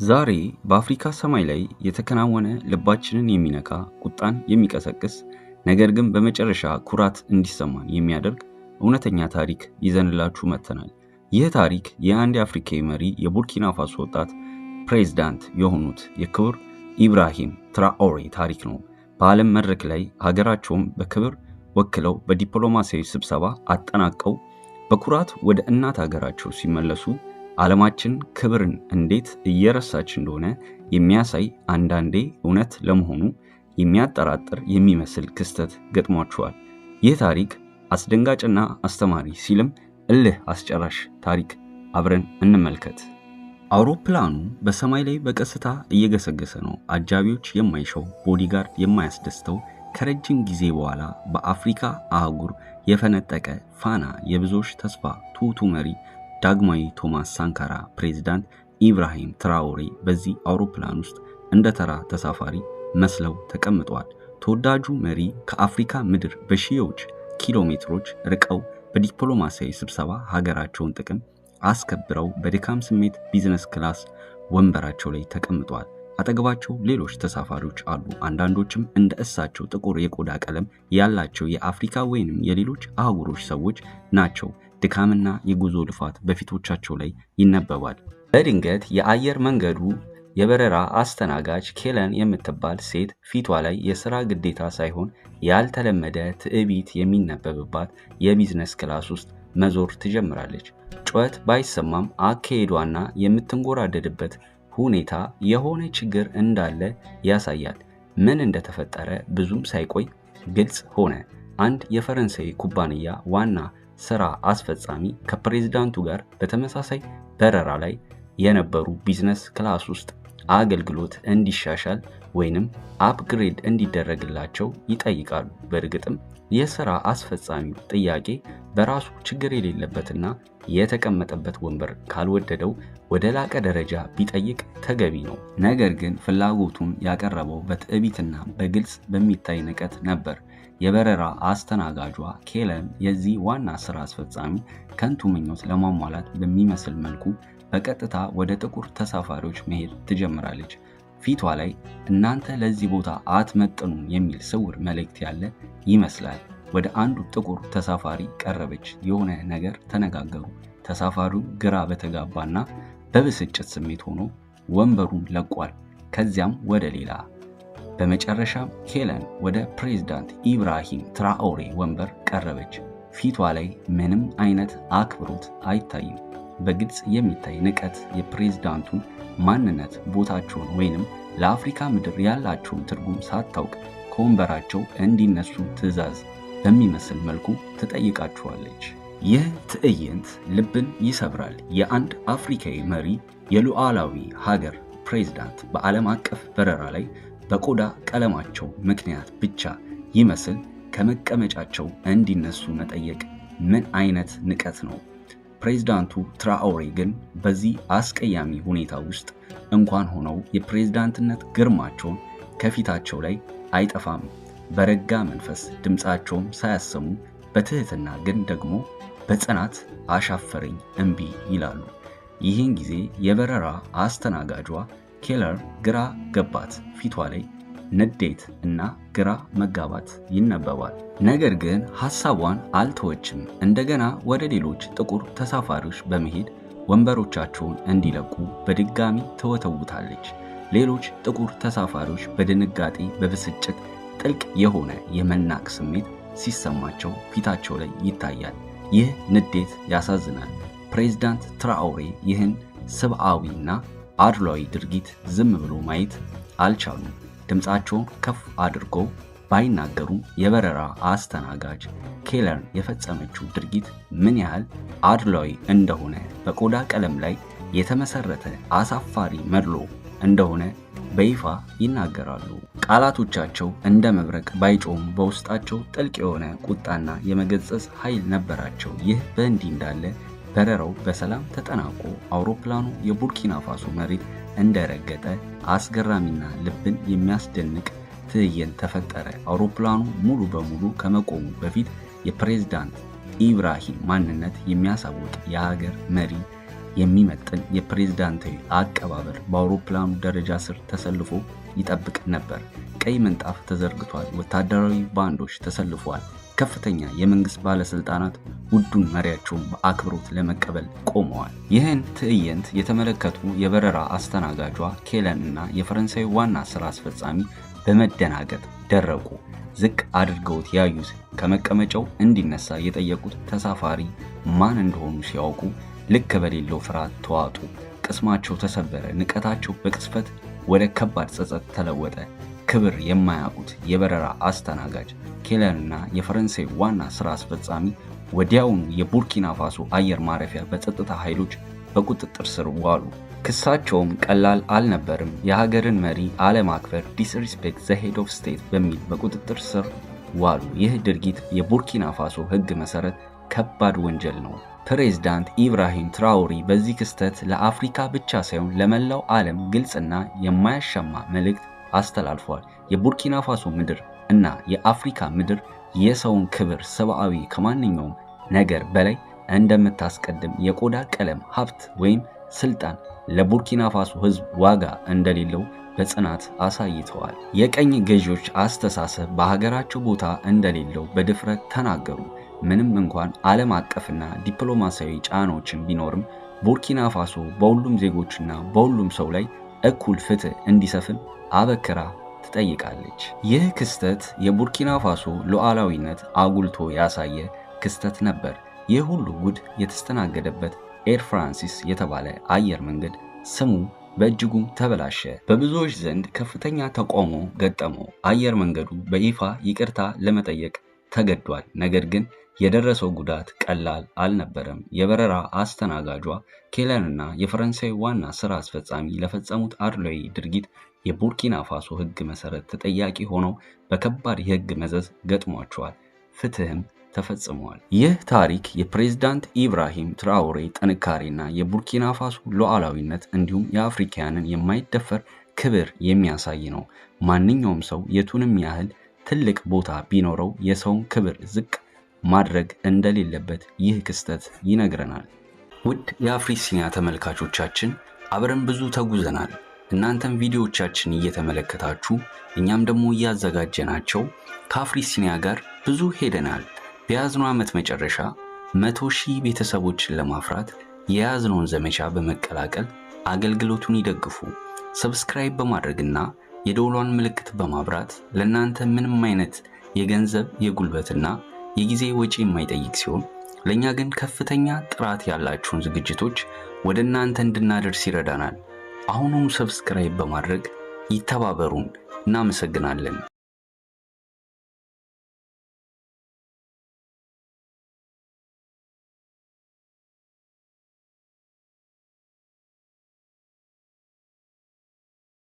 ዛሬ በአፍሪካ ሰማይ ላይ የተከናወነ ልባችንን የሚነካ ቁጣን የሚቀሰቅስ ነገር ግን በመጨረሻ ኩራት እንዲሰማን የሚያደርግ እውነተኛ ታሪክ ይዘንላችሁ መጥተናል። ይህ ታሪክ የአንድ የአፍሪካዊ መሪ የቡርኪና ፋሶ ወጣት ፕሬዝዳንት የሆኑት የክቡር ኢብራሂም ትራኦሬ ታሪክ ነው። በዓለም መድረክ ላይ ሀገራቸውን በክብር ወክለው በዲፕሎማሲያዊ ስብሰባ አጠናቀው በኩራት ወደ እናት ሀገራቸው ሲመለሱ ዓለማችን ክብርን እንዴት እየረሳች እንደሆነ የሚያሳይ አንዳንዴ እውነት ለመሆኑ የሚያጠራጥር የሚመስል ክስተት ገጥሟቸዋል። ይህ ታሪክ አስደንጋጭና አስተማሪ ሲልም እልህ አስጨራሽ ታሪክ አብረን እንመልከት። አውሮፕላኑ በሰማይ ላይ በቀስታ እየገሰገሰ ነው። አጃቢዎች የማይሻው ቦዲጋርድ የማያስደስተው ከረጅም ጊዜ በኋላ በአፍሪካ አህጉር የፈነጠቀ ፋና የብዙዎች ተስፋ ትሁቱ መሪ ዳግማዊ ቶማስ ሳንካራ ፕሬዝዳንት ኢብራሂም ትራኦሬ በዚህ አውሮፕላን ውስጥ እንደ ተራ ተሳፋሪ መስለው ተቀምጠዋል። ተወዳጁ መሪ ከአፍሪካ ምድር በሺዎች ኪሎ ሜትሮች ርቀው በዲፕሎማሲያዊ ስብሰባ ሀገራቸውን ጥቅም አስከብረው በድካም ስሜት ቢዝነስ ክላስ ወንበራቸው ላይ ተቀምጠዋል። አጠገባቸው ሌሎች ተሳፋሪዎች አሉ። አንዳንዶችም እንደ እሳቸው ጥቁር የቆዳ ቀለም ያላቸው የአፍሪካ ወይንም የሌሎች አህጉሮች ሰዎች ናቸው። ድካምና የጉዞ ልፋት በፊቶቻቸው ላይ ይነበባል። በድንገት የአየር መንገዱ የበረራ አስተናጋጅ ኬለን የምትባል ሴት ፊቷ ላይ የሥራ ግዴታ ሳይሆን ያልተለመደ ትዕቢት የሚነበብባት የቢዝነስ ክላስ ውስጥ መዞር ትጀምራለች። ጩኸት ባይሰማም አካሄዷና የምትንጎራደድበት ሁኔታ የሆነ ችግር እንዳለ ያሳያል። ምን እንደተፈጠረ ብዙም ሳይቆይ ግልጽ ሆነ። አንድ የፈረንሳይ ኩባንያ ዋና ስራ አስፈጻሚ ከፕሬዝዳንቱ ጋር በተመሳሳይ በረራ ላይ የነበሩ ቢዝነስ ክላስ ውስጥ አገልግሎት እንዲሻሻል ወይንም አፕግሬድ እንዲደረግላቸው ይጠይቃሉ። በእርግጥም የሥራ አስፈጻሚው ጥያቄ በራሱ ችግር የሌለበትና የተቀመጠበት ወንበር ካልወደደው ወደ ላቀ ደረጃ ቢጠይቅ ተገቢ ነው። ነገር ግን ፍላጎቱን ያቀረበው በትዕቢትና በግልጽ በሚታይ ንቀት ነበር። የበረራ አስተናጋጇ ኬለን የዚህ ዋና ስራ አስፈጻሚ ከንቱ ምኞት ለማሟላት በሚመስል መልኩ በቀጥታ ወደ ጥቁር ተሳፋሪዎች መሄድ ትጀምራለች። ፊቷ ላይ እናንተ ለዚህ ቦታ አትመጥኑም የሚል ስውር መልእክት ያለ ይመስላል። ወደ አንዱ ጥቁር ተሳፋሪ ቀረበች። የሆነ ነገር ተነጋገሩ። ተሳፋሪው ግራ በተጋባና በብስጭት ስሜት ሆኖ ወንበሩን ለቋል። ከዚያም ወደ ሌላ። በመጨረሻም ኬለን ወደ ፕሬዝዳንት ኢብራሂም ትራኦሬ ወንበር ቀረበች። ፊቷ ላይ ምንም አይነት አክብሮት አይታይም። በግልጽ የሚታይ ንቀት የፕሬዝዳንቱን ማንነት፣ ቦታቸውን ወይንም ለአፍሪካ ምድር ያላቸውን ትርጉም ሳታውቅ ከወንበራቸው እንዲነሱ ትዕዛዝ በሚመስል መልኩ ትጠይቃቸዋለች። ይህ ትዕይንት ልብን ይሰብራል። የአንድ አፍሪካዊ መሪ የሉዓላዊ ሀገር ፕሬዝዳንት በዓለም አቀፍ በረራ ላይ በቆዳ ቀለማቸው ምክንያት ብቻ ይመስል ከመቀመጫቸው እንዲነሱ መጠየቅ ምን አይነት ንቀት ነው? ፕሬዝዳንቱ ትራኦሬ ግን በዚህ አስቀያሚ ሁኔታ ውስጥ እንኳን ሆነው የፕሬዝዳንትነት ግርማቸውን ከፊታቸው ላይ አይጠፋም። በረጋ መንፈስ ድምፃቸውም ሳያሰሙ በትህትና ግን ደግሞ በጽናት አሻፈረኝ እምቢ ይላሉ። ይህን ጊዜ የበረራ አስተናጋጇ ኬለር ግራ ገባት። ፊቷ ላይ ንዴት እና ግራ መጋባት ይነበባል። ነገር ግን ሐሳቧን አልተወችም። እንደገና ወደ ሌሎች ጥቁር ተሳፋሪዎች በመሄድ ወንበሮቻቸውን እንዲለቁ በድጋሚ ተወተውታለች። ሌሎች ጥቁር ተሳፋሪዎች በድንጋጤ በብስጭት ጥልቅ የሆነ የመናቅ ስሜት ሲሰማቸው ፊታቸው ላይ ይታያል። ይህ ንዴት ያሳዝናል። ፕሬዝዳንት ትራኦሬ ይህን ሰብአዊና አድሏዊ ድርጊት ዝም ብሎ ማየት አልቻሉም። ድምፃቸውን ከፍ አድርገው ባይናገሩም የበረራ አስተናጋጅ ኬለር የፈጸመችው ድርጊት ምን ያህል አድሏዊ እንደሆነ፣ በቆዳ ቀለም ላይ የተመሰረተ አሳፋሪ መድሎ እንደሆነ በይፋ ይናገራሉ። ቃላቶቻቸው እንደ መብረቅ ባይጮም በውስጣቸው ጥልቅ የሆነ ቁጣና የመገሰጽ ኃይል ነበራቸው። ይህ በእንዲህ እንዳለ በረራው በሰላም ተጠናቆ አውሮፕላኑ የቡርኪና ፋሶ መሬት እንደረገጠ አስገራሚና ልብን የሚያስደንቅ ትዕይንት ተፈጠረ። አውሮፕላኑ ሙሉ በሙሉ ከመቆሙ በፊት የፕሬዝዳንት ኢብራሂም ማንነት የሚያሳውቅ የሀገር መሪ የሚመጥን የፕሬዝዳንታዊ አቀባበል በአውሮፕላኑ ደረጃ ስር ተሰልፎ ይጠብቅ ነበር። ቀይ ምንጣፍ ተዘርግቷል። ወታደራዊ ባንዶች ተሰልፈዋል። ከፍተኛ የመንግስት ባለስልጣናት ውዱን መሪያቸውን በአክብሮት ለመቀበል ቆመዋል። ይህን ትዕይንት የተመለከቱ የበረራ አስተናጋጇ ኬለን እና የፈረንሳይ ዋና ስራ አስፈጻሚ በመደናገጥ ደረቁ። ዝቅ አድርገውት ያዩት ከመቀመጫው እንዲነሳ የጠየቁት ተሳፋሪ ማን እንደሆኑ ሲያውቁ ልክ በሌለው ፍርሃት ተዋጡ። ቅስማቸው ተሰበረ። ንቀታቸው በቅጽበት ወደ ከባድ ጸጸት ተለወጠ። ክብር የማያውቁት የበረራ አስተናጋጅ ኬለንና የፈረንሳይ ዋና ስራ አስፈጻሚ ወዲያውኑ የቡርኪና ፋሶ አየር ማረፊያ በጸጥታ ኃይሎች በቁጥጥር ስር ዋሉ። ክሳቸውም ቀላል አልነበርም። የሀገርን መሪ አለማክበር ዲስሪስፔክት ዘ ሄድ ኦፍ ስቴት በሚል በቁጥጥር ስር ዋሉ። ይህ ድርጊት የቡርኪና ፋሶ ሕግ መሰረት ከባድ ወንጀል ነው። ፕሬዝዳንት ኢብራሂም ትራኦሬ በዚህ ክስተት ለአፍሪካ ብቻ ሳይሆን ለመላው ዓለም ግልጽና የማያሻማ መልእክት አስተላልፏል። የቡርኪና ፋሶ ምድር እና የአፍሪካ ምድር የሰውን ክብር ሰብአዊ ከማንኛውም ነገር በላይ እንደምታስቀድም፣ የቆዳ ቀለም፣ ሀብት ወይም ስልጣን ለቡርኪና ፋሶ ህዝብ ዋጋ እንደሌለው በጽናት አሳይተዋል። የቀኝ ገዢዎች አስተሳሰብ በሀገራቸው ቦታ እንደሌለው በድፍረት ተናገሩ። ምንም እንኳን ዓለም አቀፍና ዲፕሎማሲያዊ ጫናዎችን ቢኖርም ቡርኪና ፋሶ በሁሉም ዜጎችና በሁሉም ሰው ላይ እኩል ፍትህ እንዲሰፍን አበክራ ትጠይቃለች። ይህ ክስተት የቡርኪና ፋሶ ሉዓላዊነት አጉልቶ ያሳየ ክስተት ነበር። ይህ ሁሉ ጉድ የተስተናገደበት ኤር ፍራንሲስ የተባለ አየር መንገድ ስሙ በእጅጉ ተበላሸ። በብዙዎች ዘንድ ከፍተኛ ተቃውሞ ገጠመው። አየር መንገዱ በይፋ ይቅርታ ለመጠየቅ ተገዷል። ነገር ግን የደረሰው ጉዳት ቀላል አልነበረም። የበረራ አስተናጋጇ ኬለንና የፈረንሳይ ዋና ስራ አስፈጻሚ ለፈጸሙት አድሏዊ ድርጊት የቡርኪና ፋሶ ሕግ መሰረት ተጠያቂ ሆነው በከባድ የሕግ መዘዝ ገጥሟቸዋል። ፍትህም ተፈጽሟል። ይህ ታሪክ የፕሬዝዳንት ኢብራሂም ትራኦሬ ጥንካሬና የቡርኪና ፋሶ ሉዓላዊነት እንዲሁም የአፍሪካውያንን የማይደፈር ክብር የሚያሳይ ነው። ማንኛውም ሰው የቱንም ያህል ትልቅ ቦታ ቢኖረው የሰውን ክብር ዝቅ ማድረግ እንደሌለበት ይህ ክስተት ይነግረናል። ውድ የአፍሪሲኒያ ተመልካቾቻችን አብረን ብዙ ተጉዘናል። እናንተም ቪዲዮዎቻችን እየተመለከታችሁ እኛም ደግሞ እያዘጋጀናቸው ከአፍሪሲኒያ ጋር ብዙ ሄደናል። በያዝነው ዓመት መጨረሻ 100,000 ቤተሰቦችን ለማፍራት የያዝነውን ዘመቻ በመቀላቀል አገልግሎቱን ይደግፉ። ሰብስክራይብ በማድረግና የደወሏን ምልክት በማብራት ለእናንተ ምንም አይነት የገንዘብ የጉልበትና የጊዜ ወጪ የማይጠይቅ ሲሆን ለኛ ግን ከፍተኛ ጥራት ያላቸውን ዝግጅቶች ወደ እናንተ እንድናደርስ ይረዳናል። አሁኑኑ ሰብስክራይብ በማድረግ ይተባበሩን። እናመሰግናለን።